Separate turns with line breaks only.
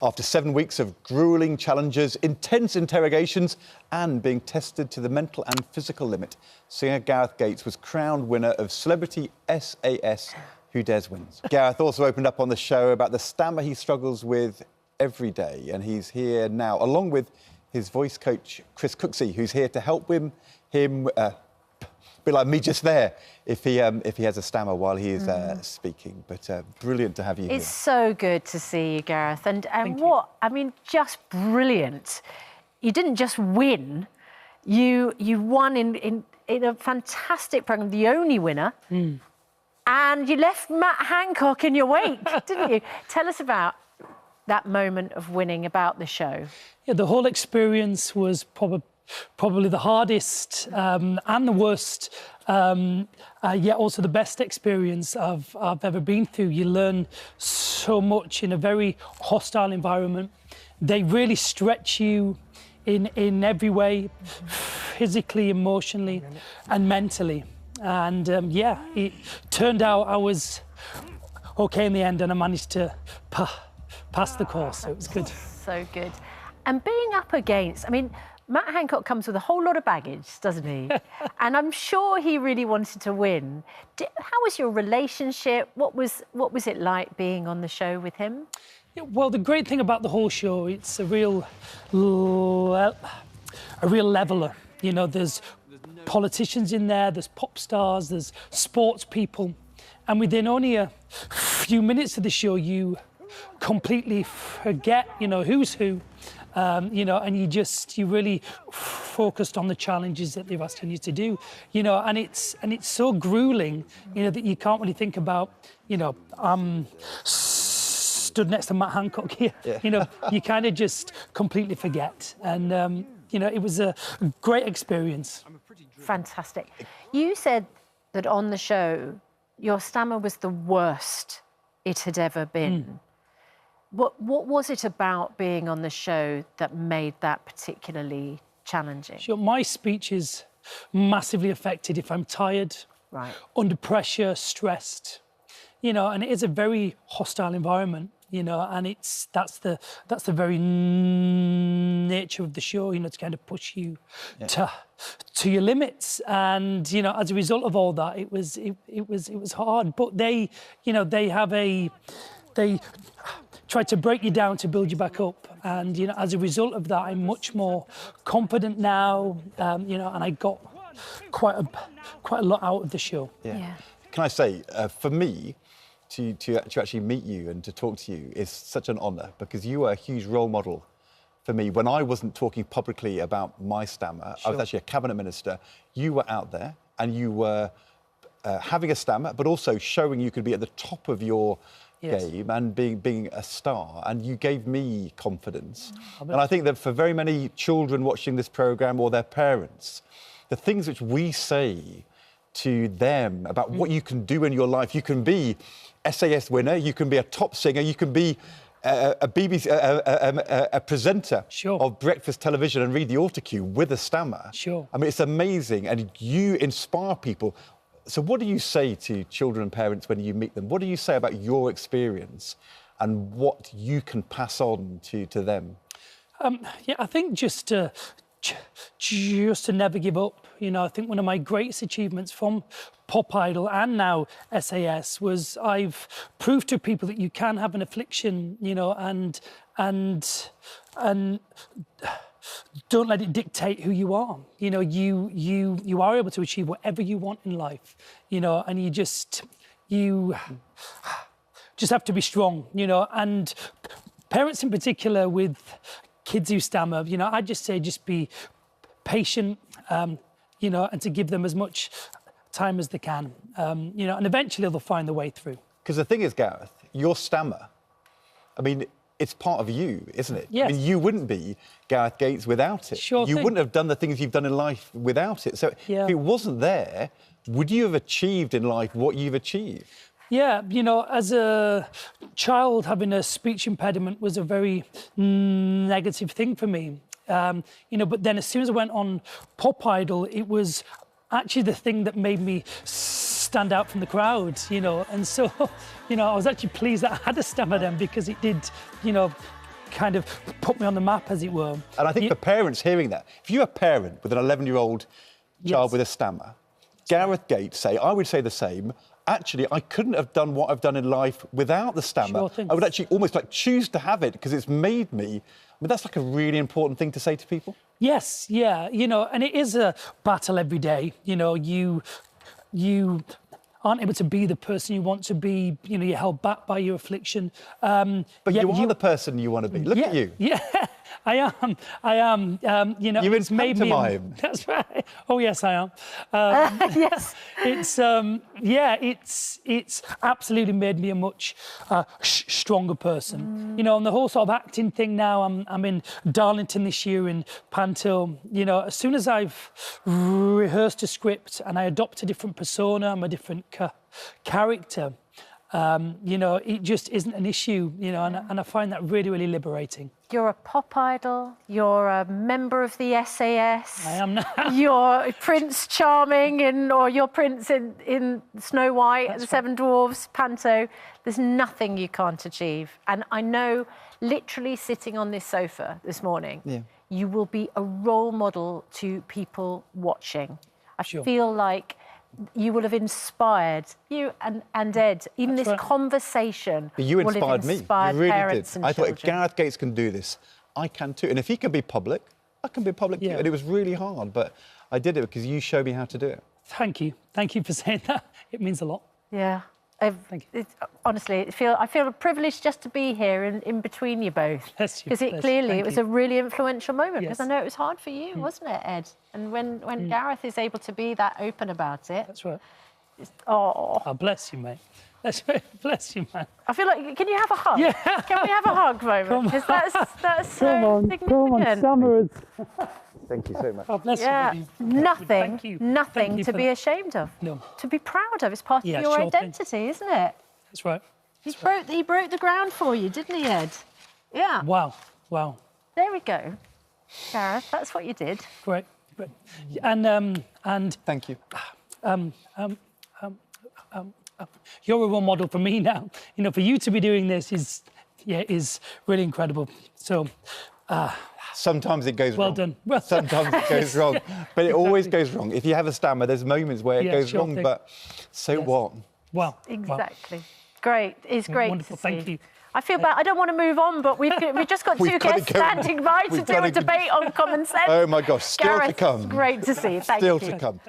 After 7 weeks of gruelling challenges, intense interrogations and being tested to the mental and physical limit, singer Gareth Gates was crowned winner of Celebrity SAS Who Dares Wins. Gareth also opened up on the show about the stammer he struggles with every day, and he's here now, along with his voice coach, Chris Cooksey, who's here to help him be like me just there, if he has a stammer while he is speaking. But brilliant to have you here.
It's so good to see you, Gareth. And I mean, just brilliant. You didn't just win, you won in a fantastic programme, the only winner. And you left Matt Hancock in your wake, didn't you? Tell us about that moment of winning, about the show.
Yeah, the whole experience was probably the hardest and the worst, yet also the best experience I've ever been through. You learn so much in a very hostile environment. They really stretch you in every way, physically, emotionally, and mentally. And yeah, it turned out I was okay in the end, and I managed to pass the course, so it was good. So
good. And being up against, I mean, Matt Hancock comes with a whole lot of baggage, doesn't he? And I'm sure he really wanted to win. How was your relationship? What was it like being on the show with him?
Yeah, well, the great thing about the whole show, it's a real leveler. You know, there's politicians in there, there's pop stars, there's sports people, and within only a few minutes of the show, you completely forget, you know, who's who. You know, and you really focused on the challenges that they've asked you to do, you know, and it's so grueling, you know, that you can't really think about, you know, stood next to Matt Hancock here, you know, you kind of just completely forget. And, you know, it was a great experience.
Fantastic. You said that on the show, your stammer was the worst it had ever been. What was it about being on the show that made that particularly challenging?
Sure, my speech is massively affected if I'm tired, under pressure, stressed, you know, and it is a very hostile environment, you know, and that's the very nature of the show, you know, to kind of push you to your limits. And, you know, as a result of all that, it was hard. But they tried to break you down to build you back up, and you know, as a result of that, I'm much more confident now. You know, and I got quite a lot out of the show.
Yeah. Can I say, for me, to actually meet you and to talk to you is such an honour, because you were a huge role model for me. When I wasn't talking publicly about my stammer, I was actually a cabinet minister. You were out there and you were having a stammer, but also showing you could be at the top of your game and being a star, and you gave me confidence. And I think that for very many children watching this programme, or their parents, the things which we say to them about what you can do in your life, you can be SAS winner, you can be a top singer, you can be a BBC a presenter of breakfast television and read the autocue with a stammer. I mean, it's amazing, and you inspire people. So what do you say to children and parents when you meet them? What do you say about your experience and what you can pass on to them?
Yeah, I think just to never give up. You know, I think one of my greatest achievements from Pop Idol and now SAS was I've proved to people that you can have an affliction, you know, and don't let it dictate who you are. You know, you are able to achieve whatever you want in life, you know, and you just have to be strong, you know. And parents in particular with kids who stammer, you know, I just say just be patient, you know, and to give them as much time as they can, you know, and eventually they'll find their way through.
Because the thing is, Gareth, your stammer, I mean, it's part of you, isn't it?
Yes.
I mean, you wouldn't be Gareth Gates without it. You wouldn't have done the things you've done in life without it. So if it wasn't there, would you have achieved in life what you've achieved?
Yeah, you know, as a child, having a speech impediment was a very negative thing for me. You know, but then as soon as I went on Pop Idol, it was actually the thing that made me stand out from the crowd, you know. And so, you know, I was actually pleased that I had a stammer then, because it did, you know, kind of put me on the map, as it were.
And I think for parents hearing that, if you're a parent with an 11-year-old child
Yes.
with a stammer, Gareth Gates I would say the same. Actually, I couldn't have done what I've done in life without the stammer.
Sure thing.
I would actually almost like choose to have it because it's made me. I mean, that's like a really important thing to say to people.
Yes, yeah, you know, and it is a battle every day. You know, you aren't able to be the person you want to be. You know, you're held back by your affliction.
But you are the person you want to be. Look at you.
Yeah, I am. You know,
You're in
it's made me.
pantomime.
That's right. Oh yes, I am.
Yes.
It's absolutely made me a much stronger person. You know, and the whole sort of acting thing now. I'm in Darlington this year in Panto. You know, as soon as I've rehearsed a script and I adopt a different persona, I'm a different character. You know, it just isn't an issue. You know, and I find that really, really liberating.
You're a pop idol. You're a member of the SAS.
I am now.
You're Prince Charming, or you're Prince in Snow White, and the Seven Dwarfs, Panto. There's nothing you can't achieve. And I know, literally sitting on this sofa this morning, you will be a role model to people watching. I feel like you will have inspired you and Ed. Even
That's
this
right.
conversation
But you
will
inspired
have
me.
inspired
You really
parents
did.
and
I thought if
children.
Gareth Gates can do this, I can too. And if he can be public, I can be public too. And it was really hard, but I did it because you showed me how to do it.
Thank you. Thank you for saying that. It means a lot.
Yeah.
Thank you.
Honestly, I feel privileged just to be here in between you both.
Bless you,
Because
bless you.
clearly
Thank
it was
you.
a really influential moment. Because I
Yes.
know it was hard for you, wasn't it, Ed? And when Gareth is able to be that open about it,
That's right.
oh,
Oh, bless you, mate. Bless you, man.
I feel like, can you have a hug?
Yeah.
Can we have a hug moment? Because that's so significant.
Summers.
Thank you so much.
Oh, bless
Yeah,
you.
nothing,
Thank you.
nothing
Thank you
to
for
be
that.
ashamed of.
No.
To be proud of. It's part
Yeah,
of your
sure thing.
identity, isn't it?
That's right.
He broke the ground for you, didn't he, Ed? Yeah.
Wow. Wow.
There we go. Gareth, that's what you did.
Great. Great. And
Thank you.
you're a role model for me now. You know, for you to be doing this is really incredible. So,
Sometimes it goes
well
wrong.
done. Well
Sometimes it goes wrong. But it always goes wrong. If you have a stammer, there's moments where it
Yeah,
goes
sure
wrong,
thing.
but so what?
wow.
Exactly. Great. It's great
Wonderful.
to see.
Thank you.
I feel bad. I don't want to move on, but we've just got
We've
two
gotta
guests
go.
standing by to
We've
do a
gotta go.
debate on common sense.
Oh my gosh, still to
Gareth,
come.
great to see you. Thank
Still
you.
to come.